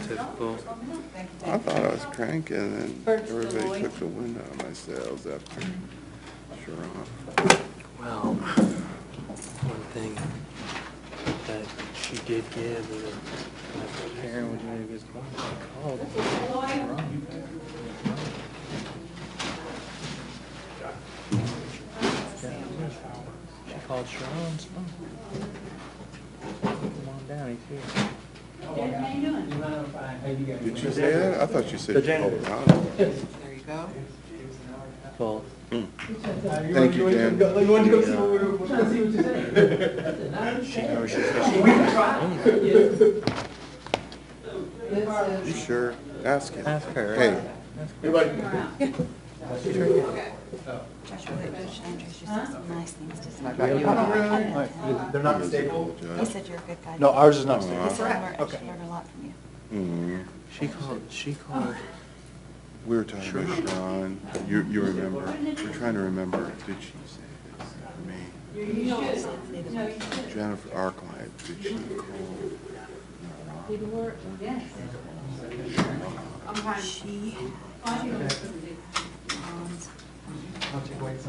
typical. I thought I was cranking, and everybody took the wind out of my sails after Sharon. Well, one thing that she did give is that my parent was ready to get called. She called Sharon's phone. Come on down, he's here. Did you say that? I thought you said you called Ron. There you go. Well, Thank you, Jan. You want to go see what we're trying to see what you're saying? she knows she's You sure? Ask him. Ask her. Hey, Josh really pushed Andrew. She said some nice things to say. They're not stable? He said you're a good guy. No, ours is not He stable. said I learned a lot from you. She called. we were talking about Sharon. You remember? We're trying to remember. Did she say this to me? Jennifer, our client, did she call? She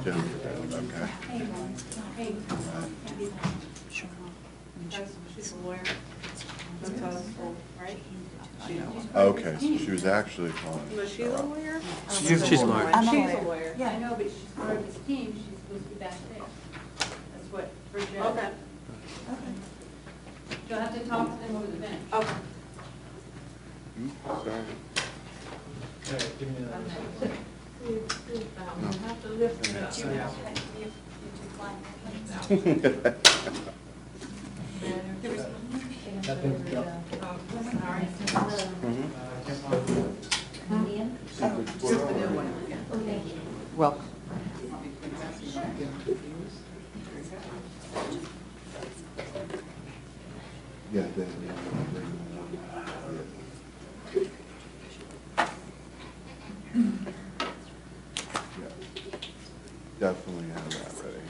Jennifer, okay. She's a lawyer. Right? Okay, so she was actually calling. Was she a lawyer? She's smart. I'm a She's a lawyer. lawyer. Yeah. I know, but she's part of this team. She's supposed to be back there. That's what Bridget. Okay. You'll have to talk to them over the bench. Okay. Sorry. Welcome. Yeah, definitely have that ready.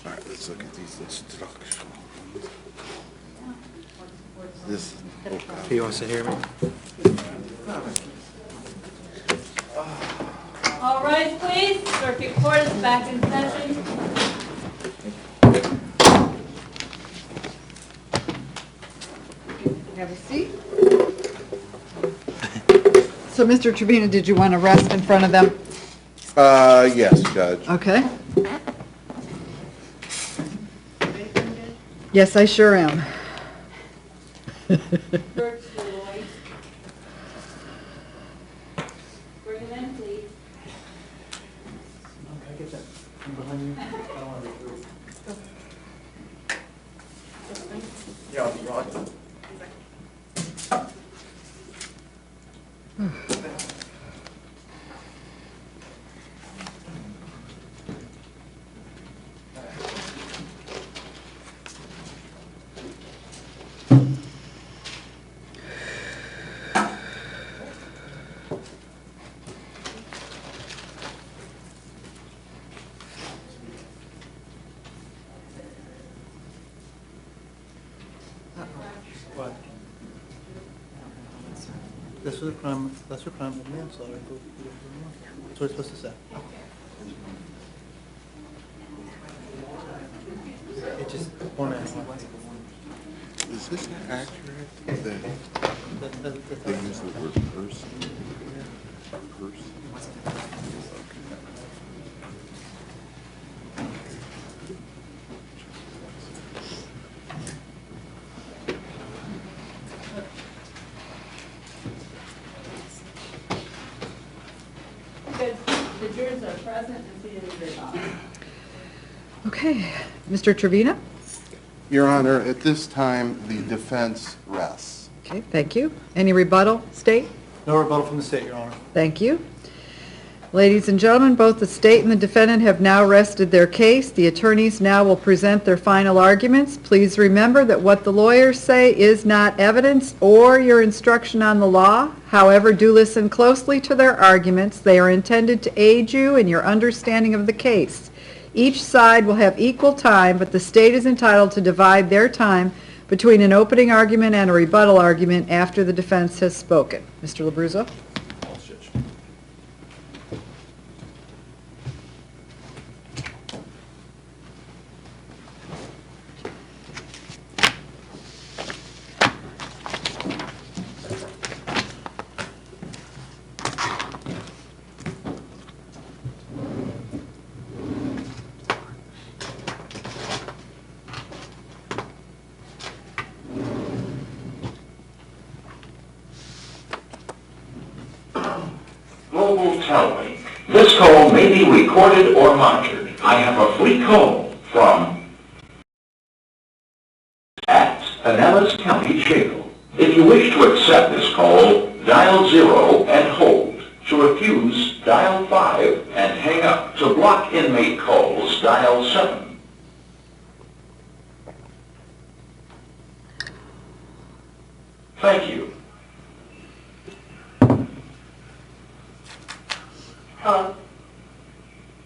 All right, let's look at these instructions. This, oh God. He wants to hear me. All right, please. Circuit Court is back in session. Have a seat. So, Mr. Trevino, did you want to rest in front of them? Yes, Judge. Okay. Yes, I sure am. Bert Lloyd. Bring him in, please. Can I get that from behind you? I don't want to be through. Yeah, I'll draw it. What? That's what crime of manslaughter. That's what it's supposed to say. It just, one minute. Is this accurate that they use the word person? Person? Good. The jurors are present and seated in their box. Okay, Mr. Trevino? Your Honor, at this time, the defense rests. Okay, thank you. Any rebuttal, State? No rebuttal from the state, Your Honor. Thank you. Ladies and gentlemen, both the state and the defendant have now rested their case. The attorneys now will present their final arguments. Please remember that what the lawyers say is not evidence or your instruction on the law. However, do listen closely to their arguments. They are intended to aid you in your understanding of the case. Each side will have equal time, but the state is entitled to divide their time between an opening argument and a rebuttal argument after the defense has spoken. Mr. Labruzzo? Global Telling. This call may be recorded or monitored. I have a free call from at Pinellas County Jail. If you wish to accept this call, dial 0 and hold. To refuse, dial 5 and hang up. To block inmate calls, dial 7. Thank you. Hello?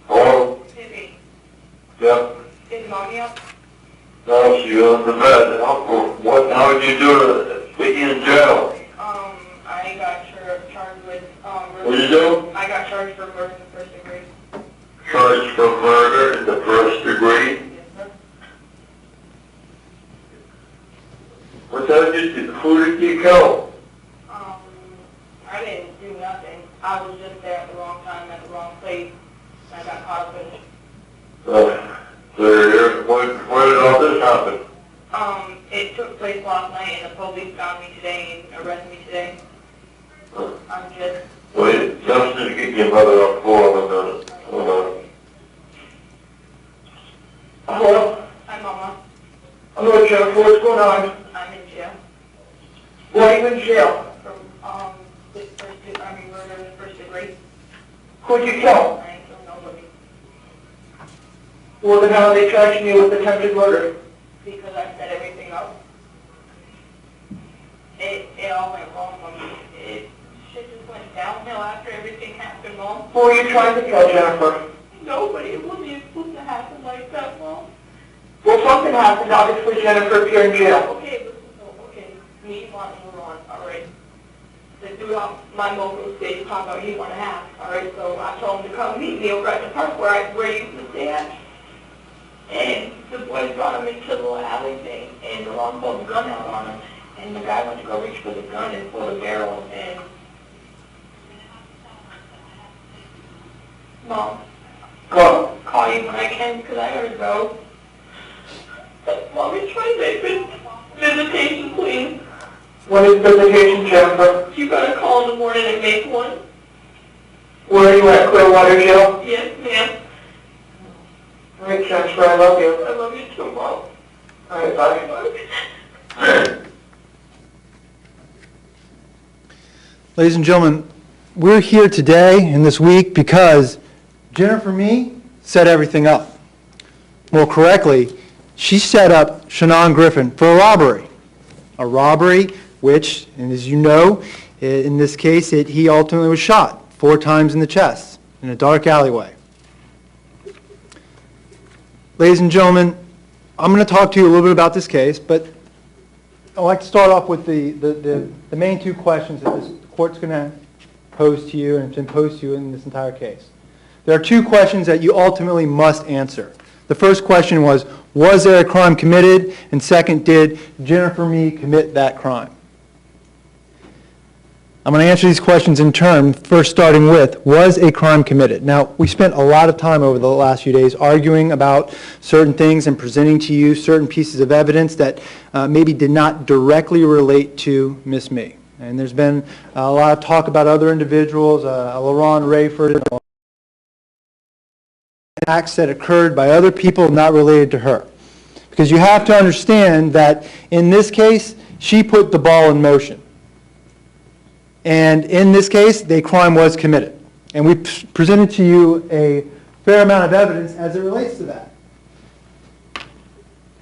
Hello? Baby, Yep. is mommy up? No, she was in the bed. How did you do it? Put you in jail. I got charged with, What did you do? I got charged for murder in the first degree. Charged for murder in the first degree. Yes, sir. What that did? Who did you kill? I didn't do nothing. I was just there at the wrong time, at the wrong place, and I got caught up in it. Where did all this happen? It took place last night, and the police found me today and arrested me today. I'm just... Wait, Justin, get your mother up for a minute. Hold on. Hello? Hi, Mama. Hello, Jennifer, what's going on? I'm in jail. Why are you in jail? From, murder in the first degree. Who'd you kill? I ain't killed nobody. Well, then how are they charging you with attempted murder? Because I set everything up. It all went wrong for me. Shit just went downhill after everything happened, Mom. Who are you trying to kill, Jennifer? Nobody. It wasn't even supposed to happen like that, Mom. Well, something happened, obviously, Jennifer, if you're in jail. Okay, okay. Me, Mom, and we're on, all right. The dude on my mobile stage talking about he want a half, all right? So I told him to come meet me over at the park where he used to stay at. And the boys brought him into the little alley thing, and the long pulled the gun out on him. And the guy went to go reach for the gun and pull the barrel, and... Mom, Go. call you when I can, because I gotta go. But Mommy, try to make visitation, please. When is visitation, Jennifer? You gotta call in the morning and make one. Where are you at, Clearwater Jail? Yes, ma'am. All right, Jennifer, I love you. I love you too, Mom. All right, bye. Ladies and gentlemen, we're here today and this week because Jennifer Mee set everything up. More correctly, she set up Shannon Griffin for a robbery. A robbery which, and as you know, in this case, he ultimately was shot 4 times in the chest in a dark alleyway. Ladies and gentlemen, I'm going to talk to you a little bit about this case, but I'd like to start off with the main 2 questions that this court's going to pose to you and it's been posed to you in this entire case. There are 2 questions that you ultimately must answer. The first question was there a crime committed? And second, did Jennifer Mee commit that crime? I'm going to answer these questions in turn, first starting with, was a crime committed? Now, we spent a lot of time over the last few days arguing about certain things and presenting to you certain pieces of evidence that maybe did not directly relate to Miss Mee. And there's been a lot of talk about other individuals, LaRon Rayford, acts that occurred by other people not related to her. Because you have to understand that in this case, she put the ball in motion. And in this case, the crime was committed. And we presented to you a fair amount of evidence as it relates to that.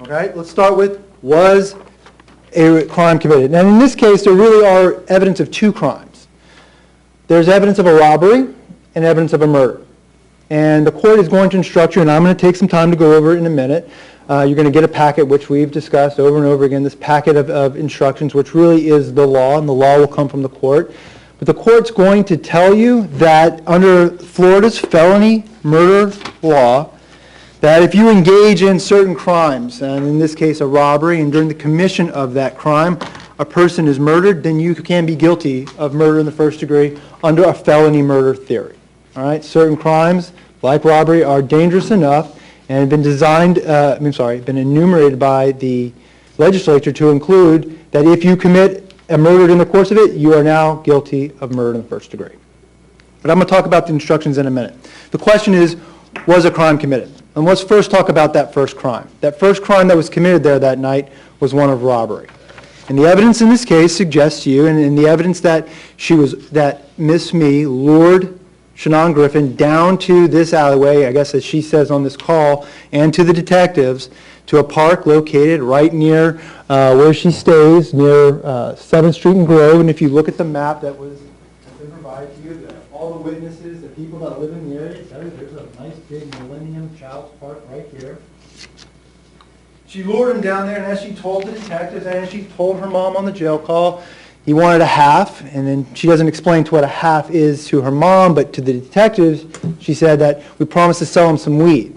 Okay, let's start with, was a crime committed? And in this case, there really are evidence of 2 crimes. There's evidence of a robbery and evidence of a murder. And the court is going to instruct you, and I'm going to take some time to go over it in a minute. You're going to get a packet, which we've discussed over and over again, this packet of instructions, which really is the law, and the law will come from the court. But the court's going to tell you that under Florida's felony murder law, that if you engage in certain crimes, and in this case a robbery, and during the commission of that crime, a person is murdered, then you can be guilty of murder in the first degree under a felony murder theory. All right, certain crimes, like robbery, are dangerous enough and have been been enumerated by the legislature to include that if you commit a murder in the course of it, you are now guilty of murder in the first degree. But I'm going to talk about the instructions in a minute. The question is, was a crime committed? And let's first talk about that first crime. That first crime that was committed there that night was one of robbery. And the evidence in this case suggests to you, and the evidence that Miss Me lured Shannon Griffin down to this alleyway, I guess as she says on this call, and to the detectives, to a park located right near where she stays, near 7th Street and Grove. And if you look at the map that was provided to you, all the witnesses, the people that live in the area, there's a nice big Millennium Child's Park right here. She lured him down there, and as she told the detectives, and as she told her mom on the jail call, he wanted a half, and then she doesn't explain to what a half is to her mom, but to the detectives, she said that we promised to sell him some weed.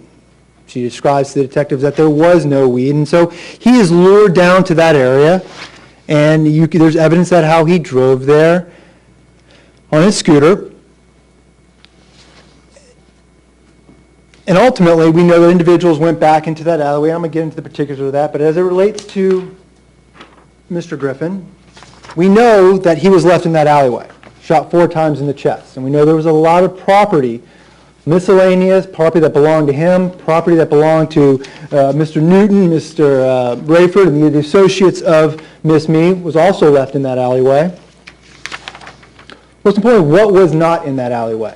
She describes to the detectives that there was no weed, and so he is lured down to that area, and there's evidence that how he drove there on his scooter. And ultimately, we know that individuals went back into that alleyway. I'm going to get into the particulars of that, but as it relates to Mr. Griffin, we know that he was left in that alleyway, shot 4 times in the chest. And we know there was a lot of property, miscellaneous, property that belonged to him, property that belonged to Mr. Newton, Mr. Rayford, and the associates of Miss Me was also left in that alleyway. Most importantly, what was not in that alleyway?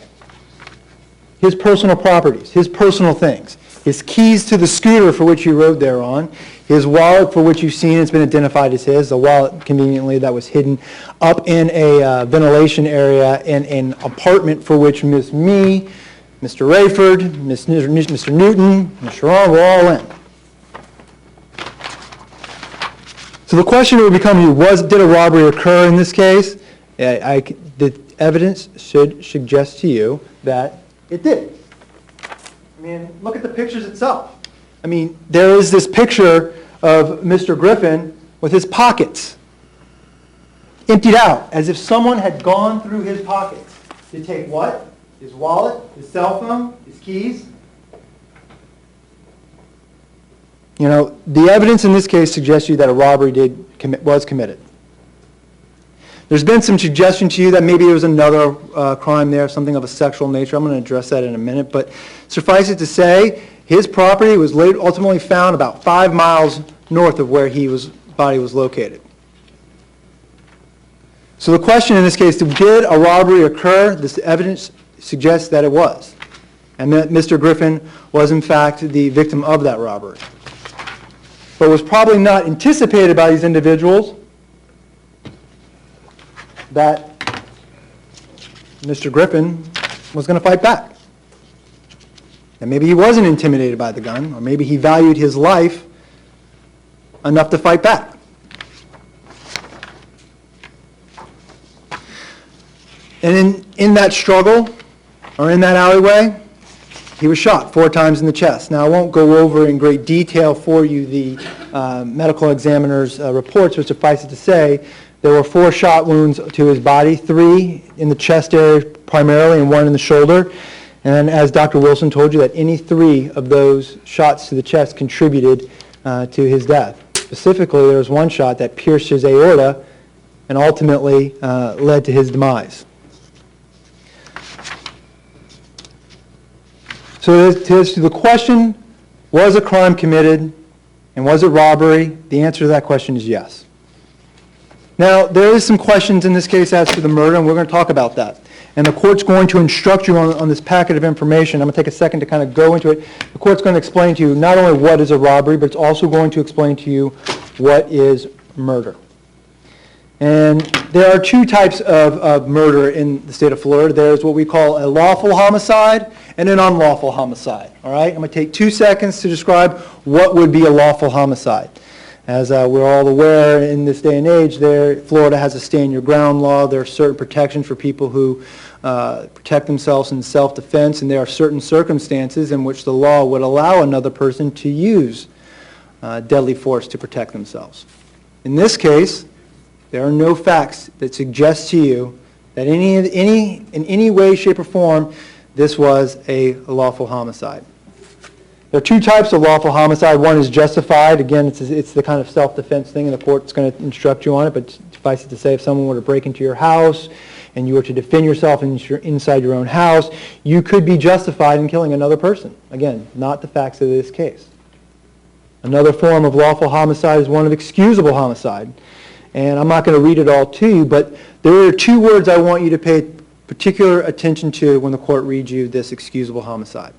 His personal properties, his personal things, his keys to the scooter for which he rode there on, his wallet for which you've seen it's been identified as his, the wallet conveniently that was hidden up in a ventilation area in an apartment for which Miss Me, Mr. Rayford, Mr. Newton, Mr. Ron were all in. So the question would become, did a robbery occur in this case? The evidence should suggest to you that it did. I mean, look at the pictures itself. I mean, there is this picture of Mr. Griffin with his pockets emptied out, as if someone had gone through his pockets to take what? His wallet, his cell phone, his keys. You know, the evidence in this case suggests to you that a robbery was committed. There's been some suggestion to you that maybe there was another crime there, something of a sexual nature. I'm going to address that in a minute. But suffice it to say, his property was ultimately found about 5 miles north of where his body was located. So the question in this case, did a robbery occur? This evidence suggests that it was. And that Mr. Griffin was in fact the victim of that robbery. But was probably not anticipated by these individuals that Mr. Griffin was going to fight back. And maybe he wasn't intimidated by the gun, or maybe he valued his life enough to fight back. And in that struggle, or in that alleyway, he was shot 4 times in the chest. Now, I won't go over in great detail for you the medical examiner's reports, but suffice it to say, there were 4 shot wounds to his body, 3 in the chest area primarily and 1 in the shoulder. And as Dr. Wilson told you, that any 3 of those shots to the chest contributed to his death. Specifically, there was 1 shot that pierced his aorta and ultimately led to his demise. So as to the question, was a crime committed and was it robbery? The answer to that question is yes. Now, there is some questions in this case as to the murder, and we're going to talk about that. And the court's going to instruct you on this packet of information. I'm going to take a second to kind of go into it. The court's going to explain to you not only what is a robbery, but it's also going to explain to you what is murder. And there are two types of murder in the state of Florida. There's what we call a lawful homicide and an unlawful homicide. All right? I'm going to take 2 seconds to describe what would be a lawful homicide. As we're all aware, in this day and age, Florida has a stand your ground law. There are certain protections for people who protect themselves in self-defense, and there are certain circumstances in which the law would allow another person to use deadly force to protect themselves. In this case, there are no facts that suggest to you that in any way, shape, or form, this was a lawful homicide. There are two types of lawful homicide. One is justified. Again, it's the kind of self-defense thing, and the court's going to instruct you on it, but suffice it to say, if someone were to break into your house and you were to defend yourself inside your own house, you could be justified in killing another person. Again, not the facts of this case. Another form of lawful homicide is one of excusable homicide. And I'm not going to read it all to you, but there are 2 words I want you to pay particular attention to when the court reads you this excusable homicide.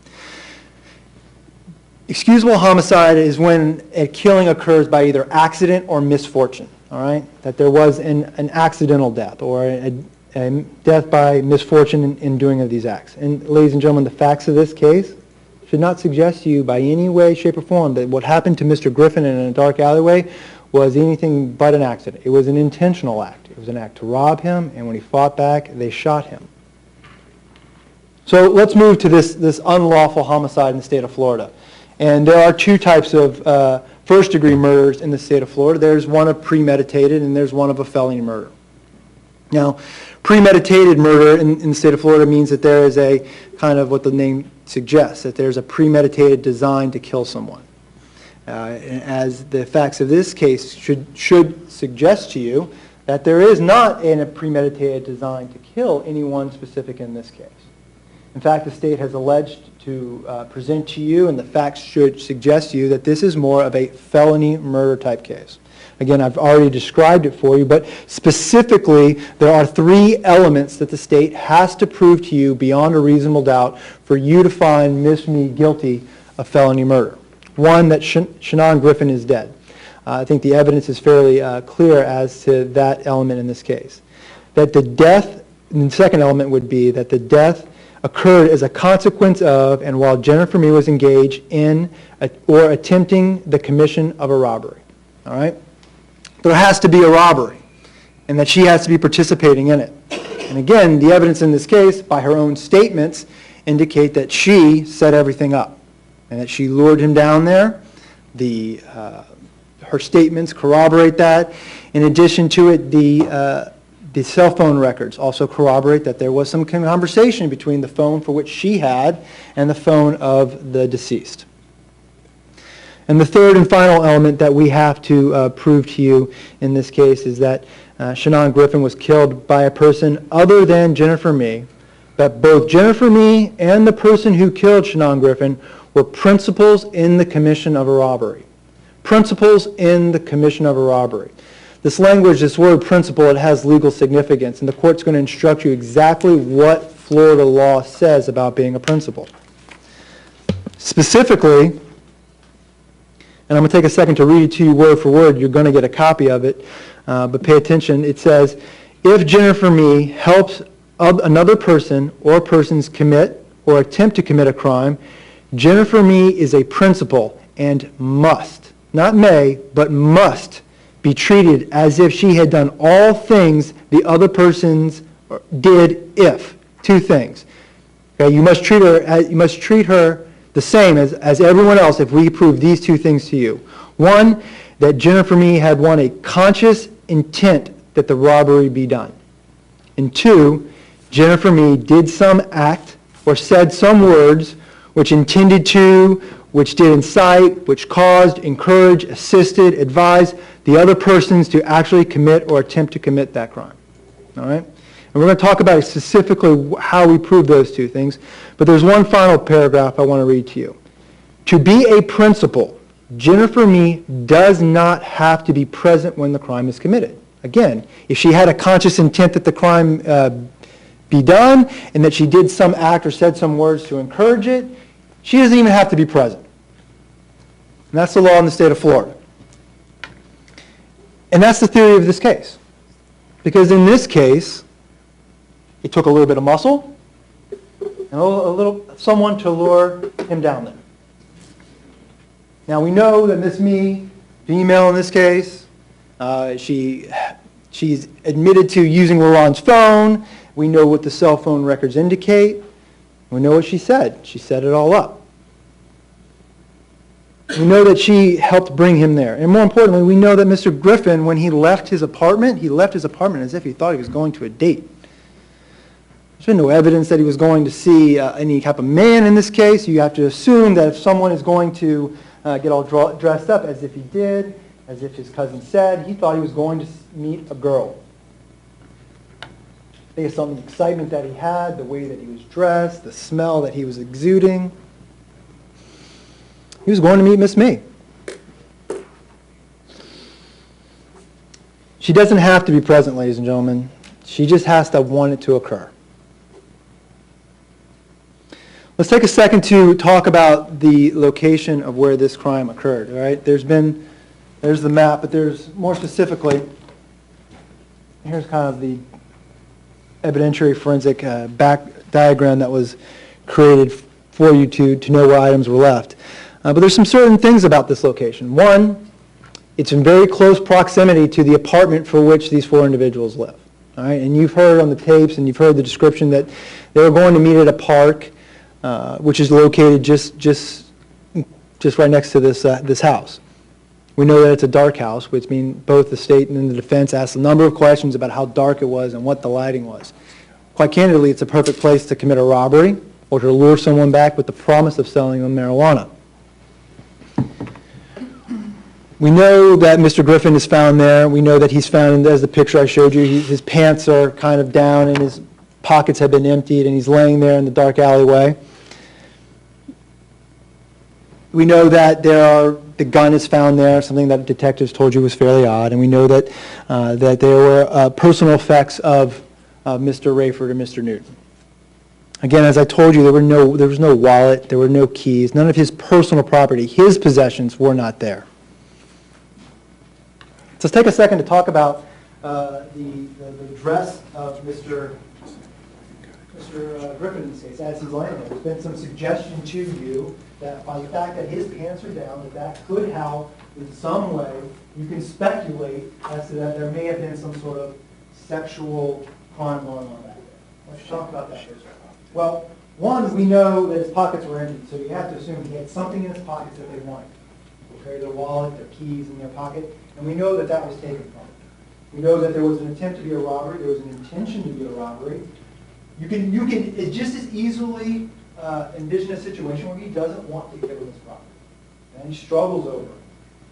Excusable homicide is when a killing occurs by either accident or misfortune, all right? That there was an accidental death or a death by misfortune in doing of these acts. And ladies and gentlemen, the facts of this case should not suggest to you by any way, shape, or form that what happened to Mr. Griffin in a dark alleyway was anything but an accident. It was an intentional act. It was an act to rob him, and when he fought back, they shot him. So let's move to this unlawful homicide in the state of Florida. And there are 2 types of first-degree murders in the state of Florida. There's one of premeditated, and there's one of a felony murder. Now, premeditated murder in the state of Florida means that there is a kind of what the name suggests, that there's a premeditated design to kill someone. As the facts of this case should suggest to you that there is not a premeditated design to kill anyone specific in this case. In fact, the state has alleged to present to you, and the facts should suggest to you, that this is more of a felony murder type case. Again, I've already described it for you, but specifically, there are 3 elements that the state has to prove to you beyond a reasonable doubt for you to find Ms. Meade guilty of felony murder. 1, that Shannon Griffin is dead. I think the evidence is fairly clear as to that element in this case. That the death, and the second element would be that the death occurred as a consequence of and while Jennifer Meade was engaged in or attempting the commission of a robbery. All right? There has to be a robbery, and that she has to be participating in it. And again, the evidence in this case, by her own statements, indicate that she set everything up and that she lured him down there. Her statements corroborate that. In addition to it, the cell phone records also corroborate that there was some conversation between the phone for which she had and the phone of the deceased. And the third and final element that we have to prove to you in this case is that Shannon Griffin was killed by a person other than Jennifer Meade, that both Jennifer Meade and the person who killed Shannon Griffin were principals in the commission of a robbery. Principals in the commission of a robbery. This language, this word principal, it has legal significance, and the court's going to instruct you exactly what Florida law says about being a principal. Specifically, and I'm going to take a second to read it to you word for word. You're going to get a copy of it, but pay attention. It says, if Jennifer Meade helps another person or persons commit or attempt to commit a crime, Jennifer Meade is a principal and must, not may, but must be treated as if she had done all things the other persons did if. 2 things. Okay, you must treat her the same as everyone else if we prove these 2 things to you. 1, that Jennifer Meade had a conscious intent that the robbery be done. And 2, Jennifer Meade did some act or said some words which intended to, which did incite, which caused, encouraged, assisted, advised the other persons to actually commit or attempt to commit that crime. All right? And we're going to talk about specifically how we prove those 2 things. But there's one final paragraph I want to read to you. To be a principal, Jennifer Meade does not have to be present when the crime is committed. Again, if she had a conscious intent that the crime be done and that she did some act or said some words to encourage it, she doesn't even have to be present. And that's the law in the state of Florida. And that's the theory of this case. Because in this case, it took a little bit of muscle and a little someone to lure him down there. Now we know that Miss Me, female in this case, she's admitted to using Laurent's phone. We know what the cell phone records indicate. We know what she said. She set it all up. We know that she helped bring him there. And more importantly, we know that Mr. Griffin, when he left his apartment as if he thought he was going to a date. There's been no evidence that he was going to see any type of man in this case. You have to assume that if someone is going to get all dressed up, as if he did, as if his cousin said, he thought he was going to meet a girl. I think it's some of the excitement that he had, the way that he was dressed, the smell that he was exuding. He was going to meet Miss Me. She doesn't have to be present, ladies and gentlemen. She just has to want it to occur. Let's take a second to talk about the location of where this crime occurred. All right, there's the map, but there's more specifically, here's kind of the evidentiary forensic back diagram that was created for you to know where items were left. But there's some certain things about this location. One, it's in very close proximity to the apartment for which these four individuals live. All right, and you've heard on the tapes and you've heard the description that they were going to meet at a park, which is located just right next to this house. We know that it's a dark house, which means both the state and the defense asked a number of questions about how dark it was and what the lighting was. Quite candidly, it's a perfect place to commit a robbery or to lure someone back with the promise of selling them marijuana. We know that Mr. Griffin is found there. We know that he's found, as the picture I showed you, his pants are kind of down and his pockets have been emptied and he's laying there in the dark alleyway. We know that the gun is found there, something that detectives told you was fairly odd, and we know that there were personal effects of Mr. Rayford and Mr. Newton. Again, as I told you, there was no wallet, there were no keys, none of his personal property, his possessions were not there. So let's take a second to talk about the dress of Mr. Griffin in this case, as he's laying there. There's been some suggestion to you that by the fact that his pants are down, that could how, in some way, you can speculate as to that there may have been some sort of sexual crime going on back there. Let's talk about that first. Well, one, we know that his pockets were empty, so you have to assume he had something in his pockets that they wanted. Okay, their wallet, their keys in their pocket, and we know that that was taken from him. We know that there was an attempt to be a robbery, there was an intention to be a robbery. You can just as easily envision a situation where he doesn't want to get rid of his property, and he struggles over it.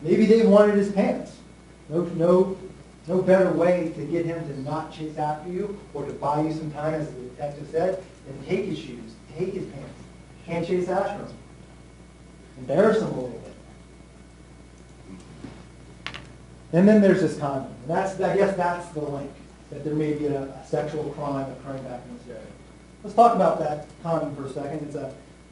Maybe they wanted his pants. No better way to get him to not chase after you or to buy you some time, as the detective said, than take his shoes, take his pants. Can't chase after him. Embarrass him a little bit. And then there's this condom. And I guess that's the link, that there may be a sexual crime occurring back in this area. Let's talk about that condom for a second.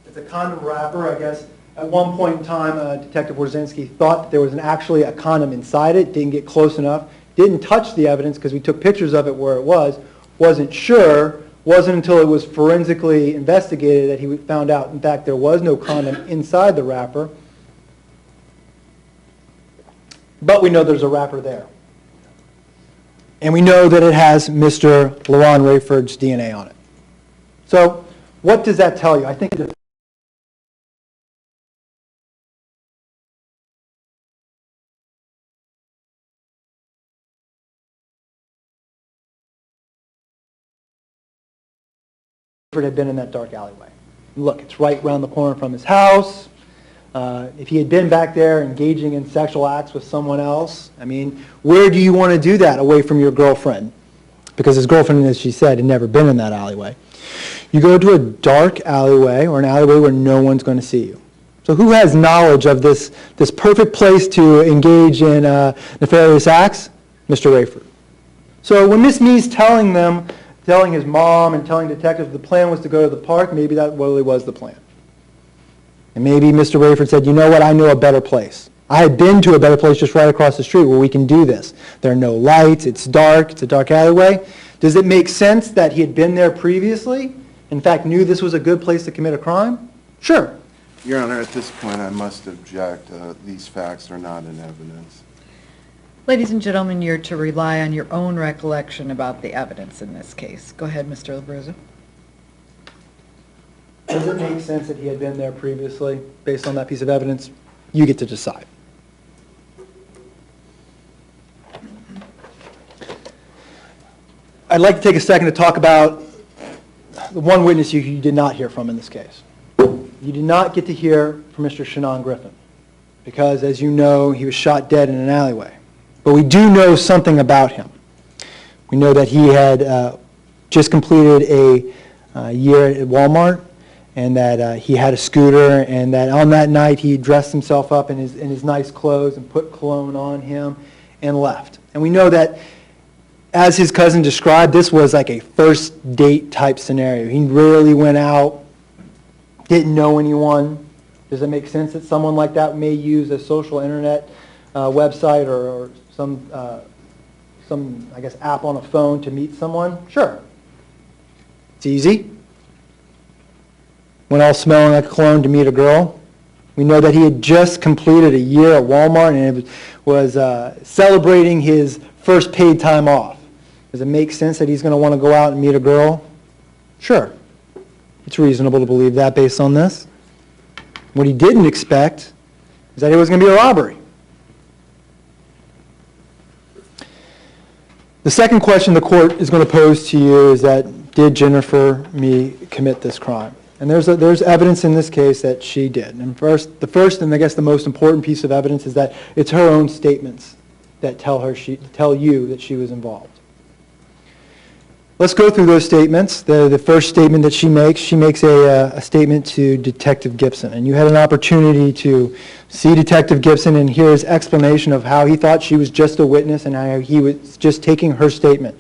It's a condom wrapper, I guess. At one point in time, Detective Wrzynski thought that there was actually a condom inside it, didn't get close enough, didn't touch the evidence because we took pictures of it where it was, wasn't sure, wasn't until it was forensically investigated that he found out, in fact, there was no condom inside the wrapper. But we know there's a wrapper there. And we know that it has Mr. Laurent Rayford's DNA on it. So what does that tell you? I think Rayford had been in that dark alleyway. Look, it's right around the corner from his house. If he had been back there engaging in sexual acts with someone else, I mean, where do you want to do that away from your girlfriend? Because his girlfriend, as she said, had never been in that alleyway. You go to a dark alleyway or an alleyway where no one's going to see you. So who has knowledge of this perfect place to engage in nefarious acts? Mr. Rayford. So when Miss Me's telling his mom and telling detectives the plan was to go to the park, maybe that really was the plan. And maybe Mr. Rayford said, you know what, I know a better place. I had been to a better place just right across the street where we can do this. There are no lights, it's dark, it's a dark alleyway. Does it make sense that he had been there previously, in fact knew this was a good place to commit a crime? Sure. Your Honor, at this point, I must object. These facts are not in evidence. Ladies and gentlemen, you're to rely on your own recollection about the evidence in this case. Go ahead, Mr. Abruzzo. Does it make sense that he had been there previously based on that piece of evidence? You get to decide. I'd like to take a second to talk about the one witness you did not hear from in this case. You did not get to hear from Mr. Shannon Griffin because, as you know, he was shot dead in an alleyway. But we do know something about him. We know that he had just completed a year at Walmart, and that he had a scooter, and that on that night he dressed himself up in his nice clothes and put cologne on him and left. And we know that, as his cousin described, this was like a first date type scenario. He rarely went out, didn't know anyone. Does it make sense that someone like that may use a social internet website or some, I guess, app on a phone to meet someone? Sure. It's easy. Went all smelling like cologne to meet a girl. We know that he had just completed a year at Walmart and was celebrating his first paid time off. Does it make sense that he's going to want to go out and meet a girl? Sure. It's reasonable to believe that based on this. What he didn't expect is that it was going to be a robbery. The second question the court is going to pose to you is that, did Jennifer Mee commit this crime? And there's evidence in this case that she did. And the first and I guess the most important piece of evidence is that it's her own statements that tell you that she was involved. Let's go through those statements. The first statement that she makes a statement to Detective Gibson. And you had an opportunity to see Detective Gibson and hear his explanation of how he thought she was just a witness and how he was just taking her statement.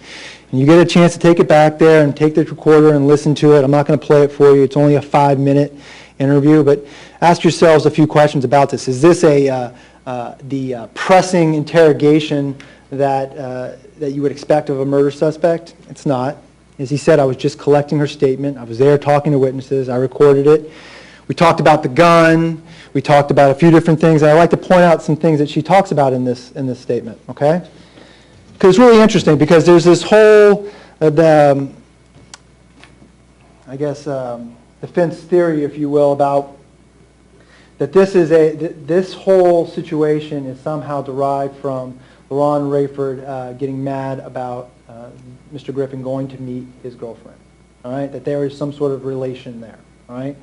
And you get a chance to take it back there and take the recorder and listen to it. I'm not going to play it for you. It's only a 5-minute interview. But ask yourselves a few questions about this. Is this the pressing interrogation that you would expect of a murder suspect? It's not. As he said, I was just collecting her statement. I was there talking to witnesses. I recorded it. We talked about the gun. We talked about a few different things. And I'd like to point out some things that she talks about in this statement, okay? Because it's really interesting, because there's this whole, defense theory, if you will, about that this whole situation is somehow derived from Ron Rayford getting mad about Mr. Griffin going to meet his girlfriend, all right? That there is some sort of relation there, all right?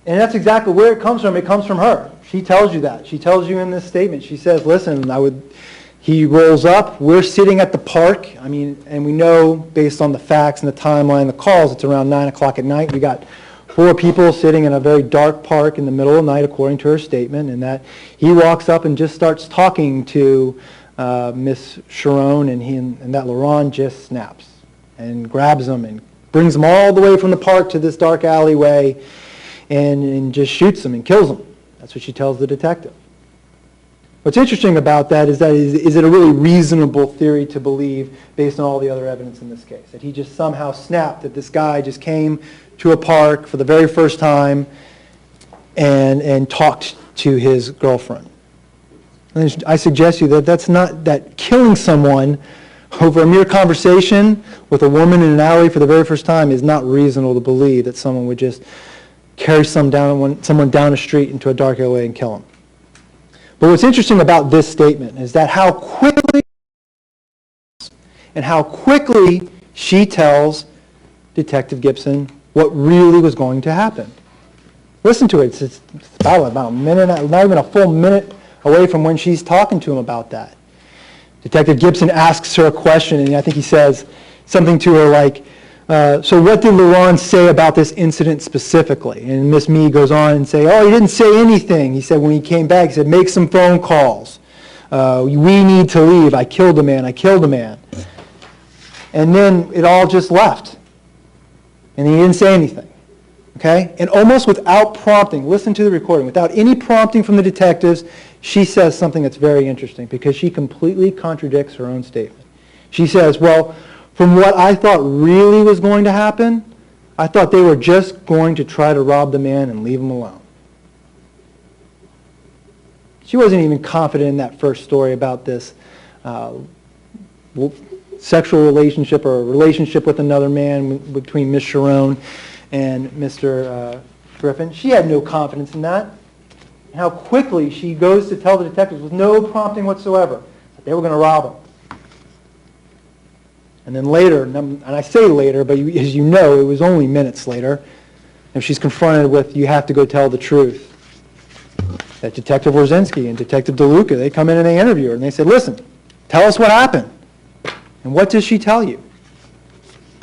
And that's exactly where it comes from. It comes from her. She tells you that. She tells you in this statement. She says, listen, he rolls up. We're sitting at the park. I mean, and we know based on the facts and the timeline, the calls, it's around 9 o'clock at night. We got 4 people sitting in a very dark park in the middle of the night, according to her statement, and that he walks up and just starts talking to Miss Sharon, and that Laurent just snaps and grabs him and brings him all the way from the park to this dark alleyway and just shoots him and kills him. That's what she tells the detective. What's interesting about that is it a really reasonable theory to believe based on all the other evidence in this case? That he just somehow snapped, that this guy just came to a park for the very first time and talked to his girlfriend. And I suggest to you that killing someone over a mere conversation with a woman in an alley for the very first time is not reasonable to believe that someone would just carry someone down a street into a dark alleyway and kill him. But what's interesting about this statement is that how quickly she tells Detective Gibson what really was going to happen. Listen to it. It's about a minute, not even a full minute away from when she's talking to him about that. Detective Gibson asks her a question, and I think he says something to her like, so what did Laurent say about this incident specifically? And Miss Mee goes on and say, oh, he didn't say anything. He said when he came back, he said, make some phone calls. We need to leave. I killed a man. And then it all just left. And he didn't say anything. Okay? And almost without prompting, listen to the recording, without any prompting from the detectives, she says something that's very interesting because she completely contradicts her own statement. She says, well, from what I thought really was going to happen, I thought they were just going to try to rob the man and leave him alone. She wasn't even confident in that first story about this sexual relationship or a relationship with another man between Miss Sharon and Mr. Griffin. She had no confidence in that. How quickly she goes to tell the detectives with no prompting whatsoever that they were going to rob him. And then later, and I say later, but as you know, it was only minutes later, and she's confronted with, you have to go tell the truth. That Detective Wierzinski and Detective DeLuca, they come in and they interview her, and they said, listen, tell us what happened. And what does she tell you?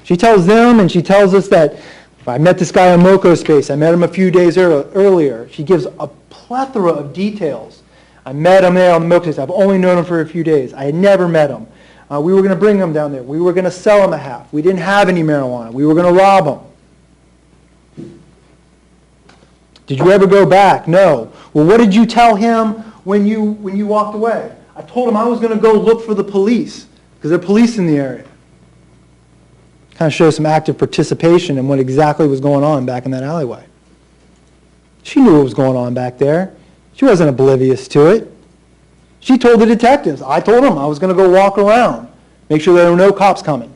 She tells them, and she tells us that I met this guy on Moco Space. I met him a few days earlier. She gives a plethora of details. I met him there on the Moco Space. I've only known him for a few days. I had never met him. We were going to bring him down there. We were going to sell him a half. We didn't have any marijuana. We were going to rob him. Did you ever go back? No. Well, what did you tell him when you walked away? I told him I was going to go look for the police because there are police in the area. Kind of shows some active participation in what exactly was going on back in that alleyway. She knew what was going on back there. She wasn't oblivious to it. She told the detectives. I told them I was going to go walk around, make sure there were no cops coming.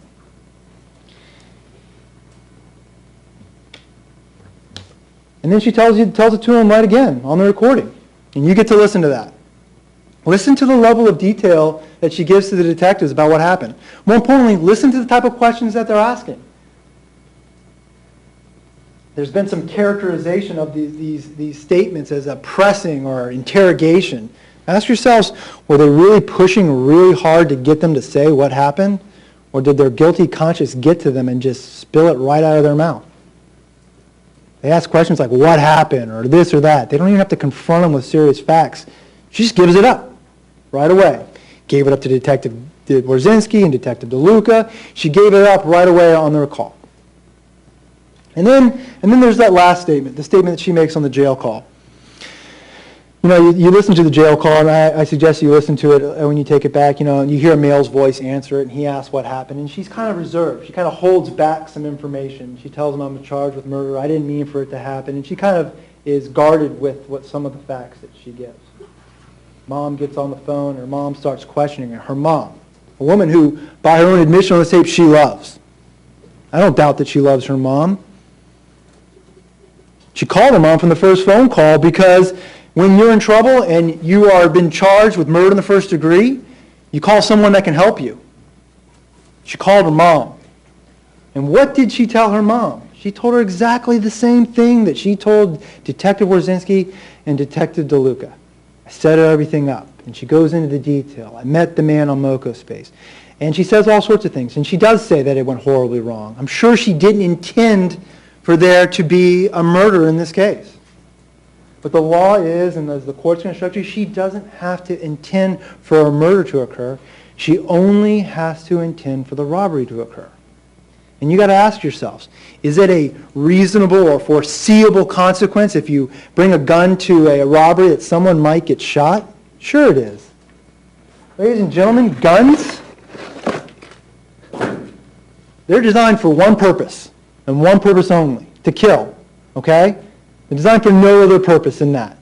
And then she tells it to him right again on the recording. And you get to listen to that. Listen to the level of detail that she gives to the detectives about what happened. More importantly, listen to the type of questions that they're asking. There's been some characterization of these statements as a pressing or interrogation. Ask yourselves, were they really pushing really hard to get them to say what happened? Or did their guilty conscience get to them and just spill it right out of their mouth? They ask questions like, what happened, or this or that. They don't even have to confront them with serious facts. She just gives it up right away. Gave it up to Detective Wierzinski and Detective DeLuca. She gave it up right away on the recall. And then there's that last statement, the statement that she makes on the jail call. You know, you listen to the jail call, and I suggest you listen to it when you take it back, and you hear a male's voice answer it, and he asks what happened, and she's kind of reserved. She kind of holds back some information. She tells him, I'm charged with murder. I didn't mean for it to happen. And she kind of is guarded with what some of the facts that she gives. Mom gets on the phone, her mom starts questioning her. Her mom, a woman who, by her own admission on the tape, she loves. I don't doubt that she loves her mom. She called her mom from the first phone call because when you're in trouble and you are been charged with murder in the first degree, you call someone that can help you. She called her mom. And what did she tell her mom? She told her exactly the same thing that she told Detective Wierzinski and Detective DeLuca. I set everything up. And she goes into the detail. I met the man on Moco Space. And she says all sorts of things. And she does say that it went horribly wrong. I'm sure she didn't intend for there to be a murder in this case. But the law is, and as the court's going to instruct you, she doesn't have to intend for a murder to occur. She only has to intend for the robbery to occur. And you got to ask yourselves, is it a reasonable or foreseeable consequence if you bring a gun to a robbery that someone might get shot? Sure it is. Ladies and gentlemen, guns, they're designed for one purpose, and one purpose only, to kill, okay? They're designed for no other purpose than that.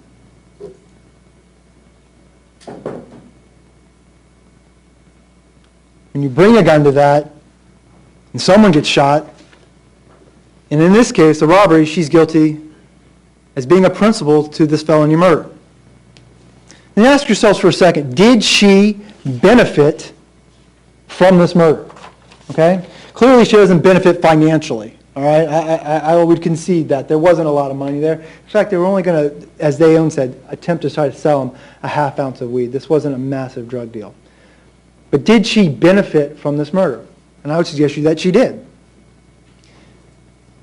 When you bring a gun to that, and someone gets shot, and in this case, the robbery, she's guilty as being a principal to this felony murder. Then ask yourselves for a second, did she benefit from this murder? Okay? Clearly she doesn't benefit financially. All right, I would concede that. There wasn't a lot of money there. In fact, they were only going to, as they own said, attempt to try to sell them a half ounce of weed. This wasn't a massive drug deal. But did she benefit from this murder? And I would suggest to you that she did.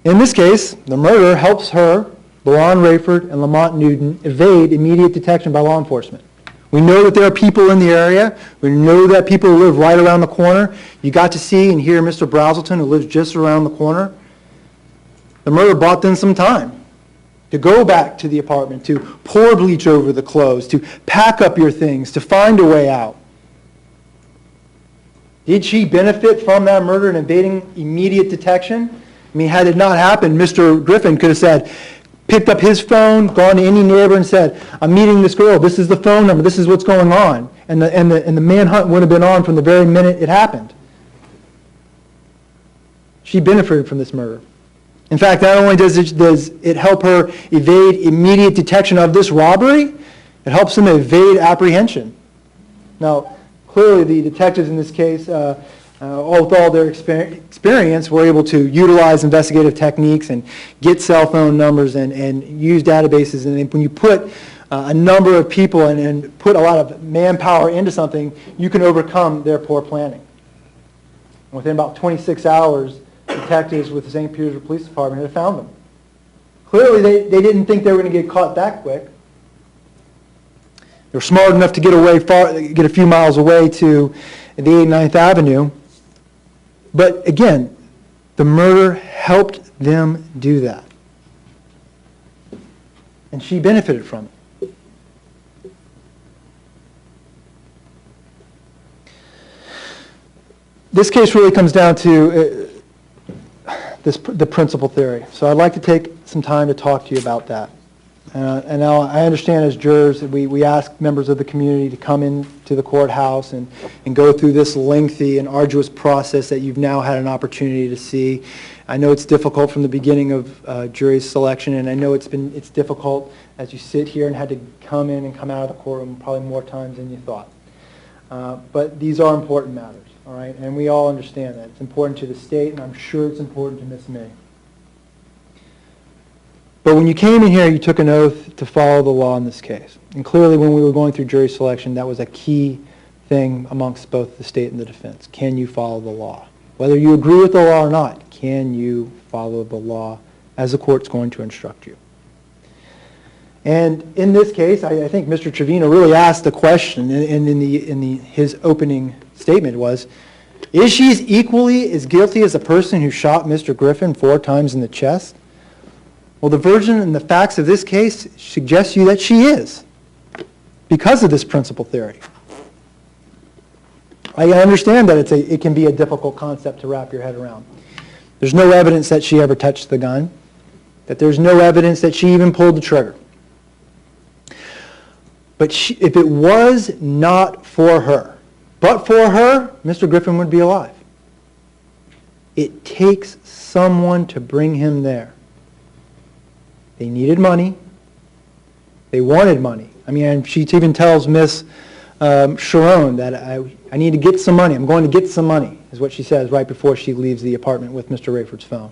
In this case, the murder helps her, Laron Rayford, and Lamont Newton evade immediate detection by law enforcement. We know that there are people in the area. We know that people live right around the corner. You got to see and hear Mr. Brazelton, who lives just around the corner. The murder bought them some time to go back to the apartment, to pour bleach over the clothes, to pack up your things, to find a way out. Did she benefit from that murder and evading immediate detection? I mean, had it not happened, Mr. Griffin could have said, picked up his phone, gone to any neighbor and said, I'm meeting this girl, this is the phone number, this is what's going on. And the manhunt would have been on from the very minute it happened. She benefited from this murder. In fact, not only does it help her evade immediate detection of this robbery, it helps them evade apprehension. Now, clearly the detectives in this case, with all their experience, were able to utilize investigative techniques and get cell phone numbers and use databases. And when you put a number of people and put a lot of manpower into something, you can overcome their poor planning. Within about 26 hours, detectives with the St. Petersburg Police Department had found them. Clearly, they didn't think they were going to get caught that quick. They were smart enough to get a few miles away to the 89th Avenue. But again, the murder helped them do that. And she benefited from it. This case really comes down to the principal theory. So I'd like to take some time to talk to you about that. And now I understand as jurors that we ask members of the community to come into the courthouse and go through this lengthy and arduous process that you've now had an opportunity to see. I know it's difficult from the beginning of jury selection, and I know it's difficult as you sit here and had to come in and come out of the courtroom probably more times than you thought. But these are important matters, all right? And we all understand that. It's important to the state, and I'm sure it's important to Miss May. But when you came in here, you took an oath to follow the law in this case. And clearly when we were going through jury selection, that was a key thing amongst both the state and the defense. Can you follow the law? Whether you agree with the law or not, can you follow the law as the court's going to instruct you? And in this case, I think Mr. Trevino really asked the question, and his opening statement was, is she equally as guilty as the person who shot Mr. Griffin 4 times in the chest? Well, the version and the facts of this case suggest to you that she is, because of this principal theory. I understand that it can be a difficult concept to wrap your head around. There's no evidence that she ever touched the gun, that there's no evidence that she even pulled the trigger. But if it was not for her, but for her, Mr. Griffin would be alive. It takes someone to bring him there. They needed money. They wanted money. I mean, she even tells Miss Sharon that I need to get some money. I'm going to get some money, is what she says right before she leaves the apartment with Mr. Rayford's phone.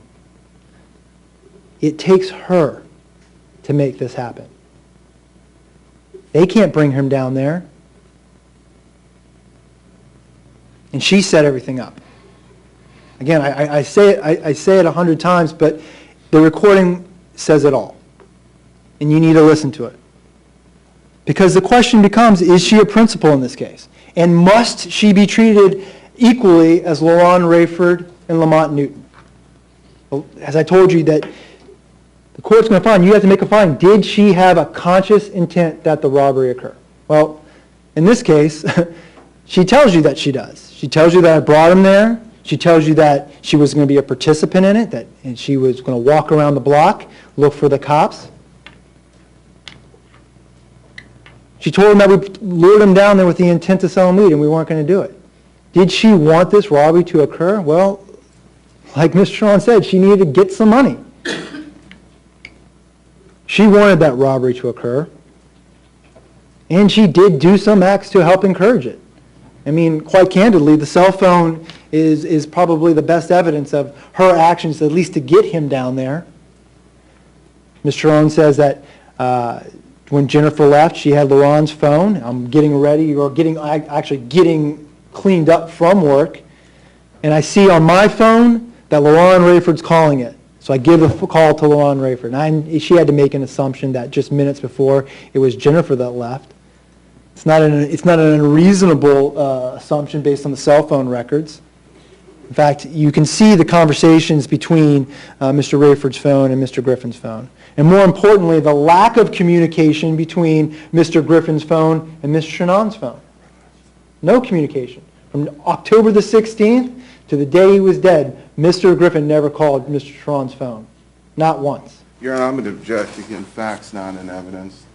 It takes her to make this happen. They can't bring him down there. And she set everything up. Again, I say it 100 times, but the recording says it all. And you need to listen to it. Because the question becomes, is she a principal in this case? And must she be treated equally as LaRon Rayford and Lamont Newton? As I told you, that the court's going to find, you have to make a finding. Did she have a conscious intent that the robbery occur? Well, in this case, she tells you that she does. She tells you that I brought him there. She tells you that she was going to be a participant in it, and she was going to walk around the block, look for the cops. She told him that we lured him down there with the intent to sell him weed, and we weren't going to do it. Did she want this robbery to occur? Well, like Mr. Shawn said, she needed to get some money. She wanted that robbery to occur, and she did do some acts to help encourage it. I mean, quite candidly, the cell phone is probably the best evidence of her actions, at least to get him down there. Ms. Sharon says that when Jennifer left, she had LaRon's phone. I'm getting ready, or getting cleaned up from work, and I see on my phone that LaRon Rayford's calling it. So I give a call to LaRon Rayford. And she had to make an assumption that just minutes before it was Jennifer that left. It's not an unreasonable assumption based on the cell phone records. In fact, you can see the conversations between Mr. Rayford's phone and Mr. Griffin's phone. And more importantly, the lack of communication between Mr. Griffin's phone and Mr. Shanon's phone. No communication. From October the 16th to the day he was dead, Mr. Griffin never called Mr. Shanon's phone. Not once. Your Honor, I'm going to object again, facts not in evidence.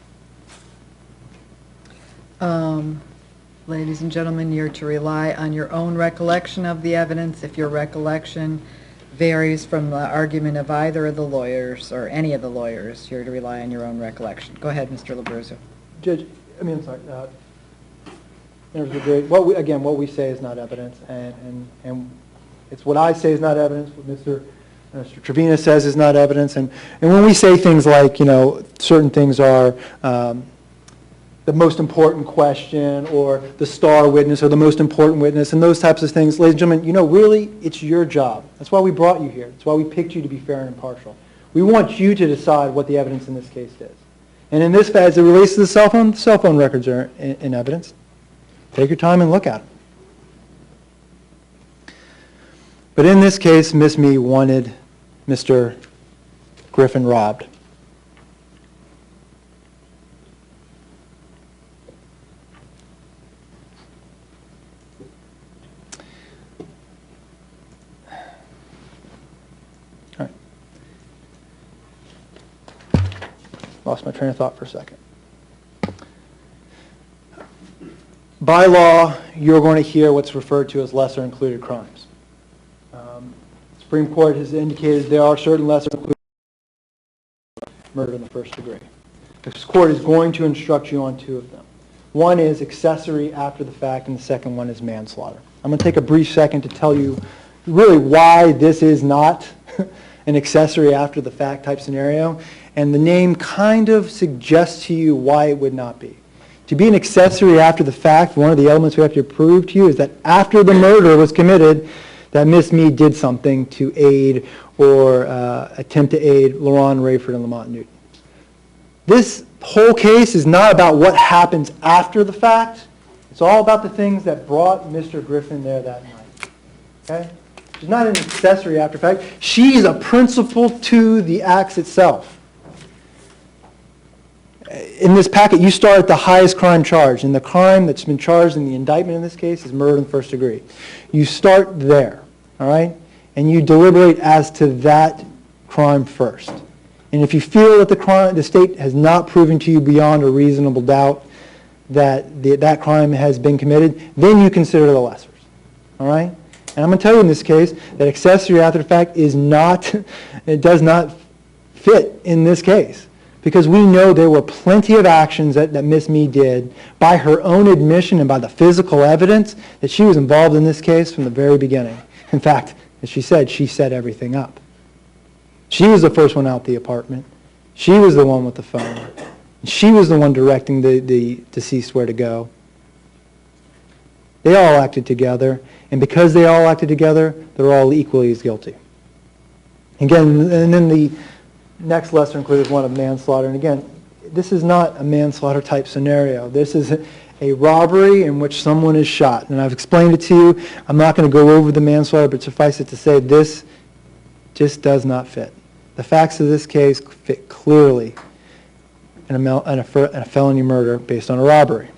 Ladies and gentlemen, you're to rely on your own recollection of the evidence. If your recollection varies from the argument of either of the lawyers or any of the lawyers, you're to rely on your own recollection. Go ahead, Mr. Labruzzo. Judge, I'm sorry. What we say is not evidence, and it's what I say is not evidence, what Mr. Trevina says is not evidence, and when we say things like, certain things are the most important question or the star witness or the most important witness and those types of things, ladies and gentlemen, really, it's your job. That's why we brought you here. That's why we picked you to be fair and impartial. We want you to decide what the evidence in this case is. And in this, as it relates to the cell phone records are in evidence. Take your time and look at them. But in this case, Miss Me wanted Mr. Griffin robbed. All right. Lost my train of thought for a second. By law, you're going to hear what's referred to as lesser included crimes. Supreme Court has indicated there are certain lesser included murder in the first degree. This court is going to instruct you on two of them. One is accessory after the fact, and the second one is manslaughter. I'm going to take a brief second to tell you really why this is not an accessory after the fact type scenario, and the name kind of suggests to you why it would not be. To be an accessory after the fact, one of the elements we have to prove to you is that after the murder was committed, that Miss Meade did something to aid or attempt to aid LaRon Rayford and Lamont Newton. This whole case is not about what happens after the fact. It's all about the things that brought Mr. Griffin there that night. Okay? She's not an accessory after fact. She's a principal to the acts itself. In this packet, you start at the highest crime charge, and the crime that's been charged in the indictment in this case is murder in the first degree. You start there, all right? And you deliberate as to that crime first. And if you feel that the state has not proven to you beyond a reasonable doubt that that crime has been committed, then you consider the lessers, all right? And I'm going to tell you in this case that accessory after the fact is not, it does not fit in this case. Because we know there were plenty of actions that Miss Meade did by her own admission and by the physical evidence that she was involved in this case from the very beginning. In fact, as she said, she set everything up. She was the first one out the apartment. She was the one with the phone. She was the one directing the deceased where to go. They all acted together, and because they all acted together, they're all equally as guilty. Again, and then the next lesser included one of manslaughter. And again, this is not a manslaughter type scenario. This is a robbery in which someone is shot. And I've explained it to you. I'm not going to go over the manslaughter, but suffice it to say this just does not fit. The facts of this case fit clearly in a felony murder based on a robbery.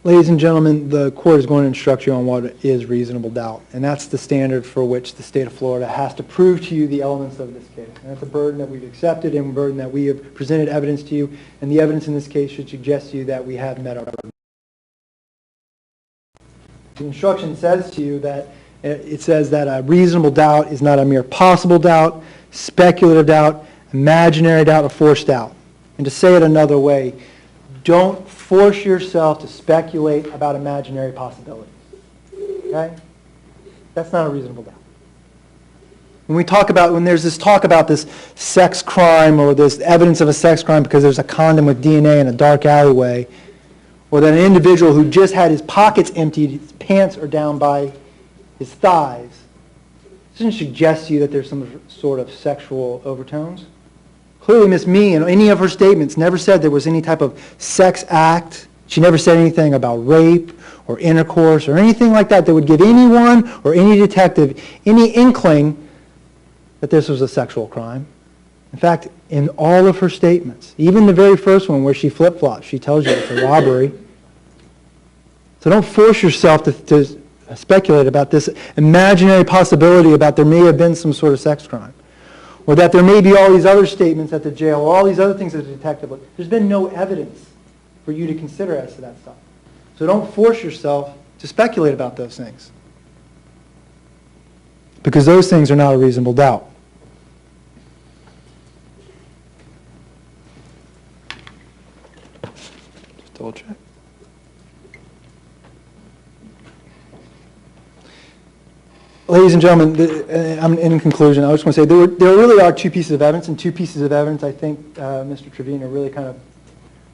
Ladies and gentlemen, the court is going to instruct you on what is reasonable doubt, and that's the standard for which the state of Florida has to prove to you the elements of this case. And that's a burden that we've accepted and a burden that we have presented evidence to you, and the evidence in this case should suggest to you that we have met our burden. The instruction says to you that it says that a reasonable doubt is not a mere possible doubt, speculative doubt, imaginary doubt, or forced doubt. And to say it another way, don't force yourself to speculate about imaginary possibilities. Okay? That's not a reasonable doubt. When there's this talk about this sex crime or this evidence of a sex crime because there's a condom with DNA in a dark alleyway, or that an individual who just had his pockets emptied, his pants are down by his thighs, it doesn't suggest to you that there's some sort of sexual overtones. Clearly, Miss Me, in any of her statements, never said there was any type of sex act. She never said anything about rape or intercourse or anything like that that would give anyone or any detective any inkling that this was a sexual crime. In fact, in all of her statements, even the very first one where she flip-flops, she tells you it's a robbery. So don't force yourself to speculate about this imaginary possibility about there may have been some sort of sex crime, or that there may be all these other statements at the jail, or all these other things that the detective looked. There's been no evidence for you to consider as to that stuff. So don't force yourself to speculate about those things, because those things are not a reasonable doubt. Just double check. Ladies and gentlemen, in conclusion, I just want to say there really are two pieces of evidence, and two pieces of evidence I think Mr. Trevino really kind of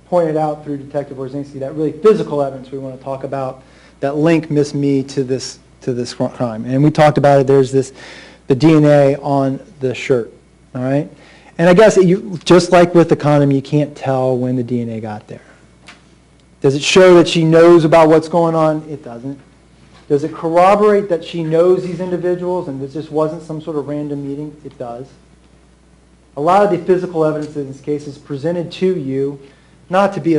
pointed out through Detective Orzinski, that really physical evidence we want to talk about that link Miss Me to this crime. And we talked about it. There's the DNA on the shirt, all right? And I guess just like with the condom, you can't tell when the DNA got there. Does it show that she knows about what's going on? It doesn't. Does it corroborate that she knows these individuals and this just wasn't some sort of random meeting? It does. A lot of the physical evidence in this case is presented to you not to be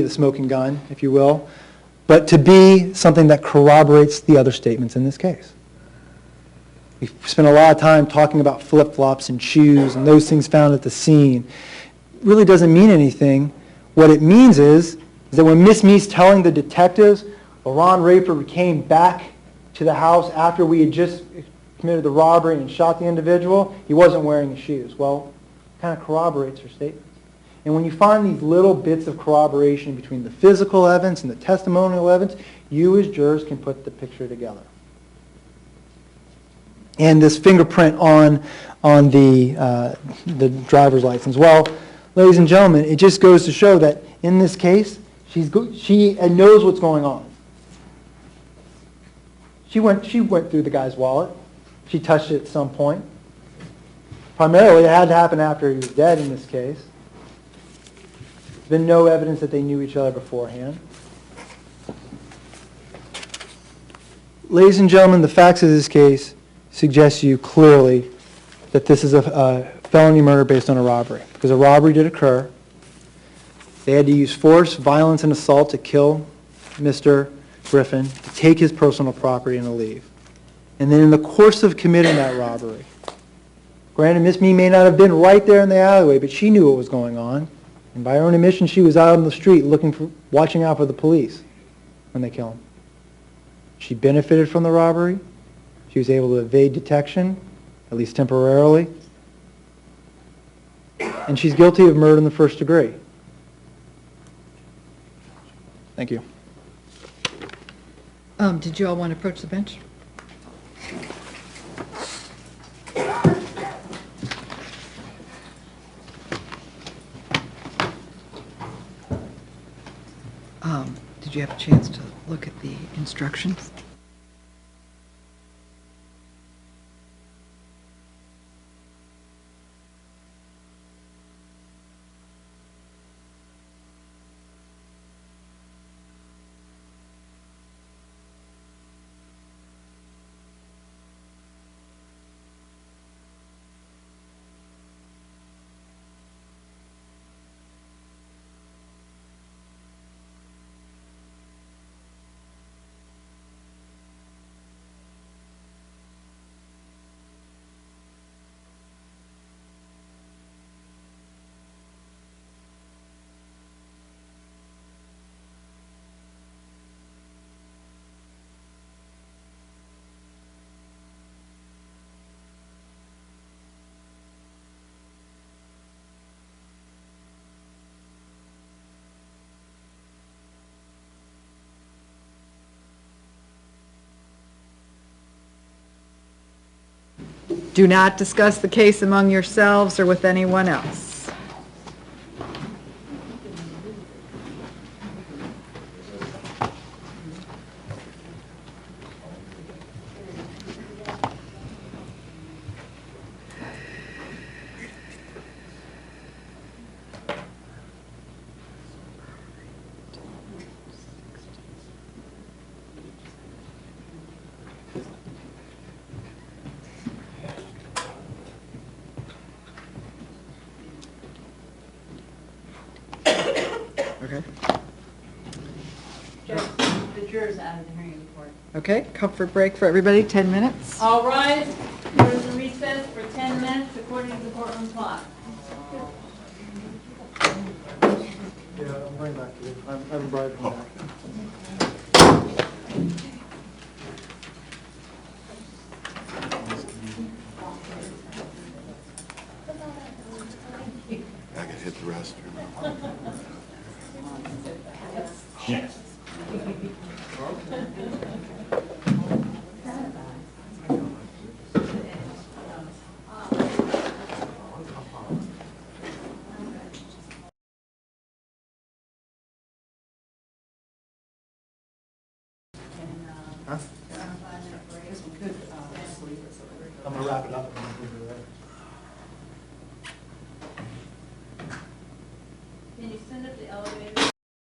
the smoking gun, if you will, but to be something that corroborates the other statements in this case. We spent a lot of time talking about flip-flops and shoes and those things found at the scene. It really doesn't mean anything. What it means is that when Miss Me's telling the detectives, Laron Raper came back to the house after we had just committed the robbery and shot the individual, he wasn't wearing his shoes. Well, it kind of corroborates her statements. And when you find these little bits of corroboration between the physical evidence and the testimonial evidence, you as jurors can put the picture together. And this fingerprint on the driver's license. Well, ladies and gentlemen, it just goes to show that in this case, she knows what's going on. She went through the guy's wallet. She touched it at some point. Primarily, it had to happen after he was dead in this case. There's been no evidence that they knew each other beforehand. Ladies and gentlemen, the facts of this case suggest to you clearly that this is a felony murder based on a robbery, because a robbery did occur. They had to use force, violence, and assault to kill Mr. Griffin, to take his personal property and to leave. And then in the course of committing that robbery, granted, Miss Me may not have been right there in the alleyway, but she knew what was going on. And by her own admission, she was out on the street watching out for the police when they killed him. She benefited from the robbery. She was able to evade detection, at least temporarily. And she's guilty of murder in the first degree. Thank you. Did you all want to approach the bench? Did you have a chance to look at the instructions? Do not discuss the case among yourselves or with anyone else. Okay. The jurors out of the hearing report. Okay, comfort break for everybody, 10 minutes. All rise. There is a recess for 10 minutes according to the courtroom clock. Yeah, I'm bringing back to you. I'm bringing back. I could hit the restroom. I'm gonna wrap it up. Can you send up the elevator?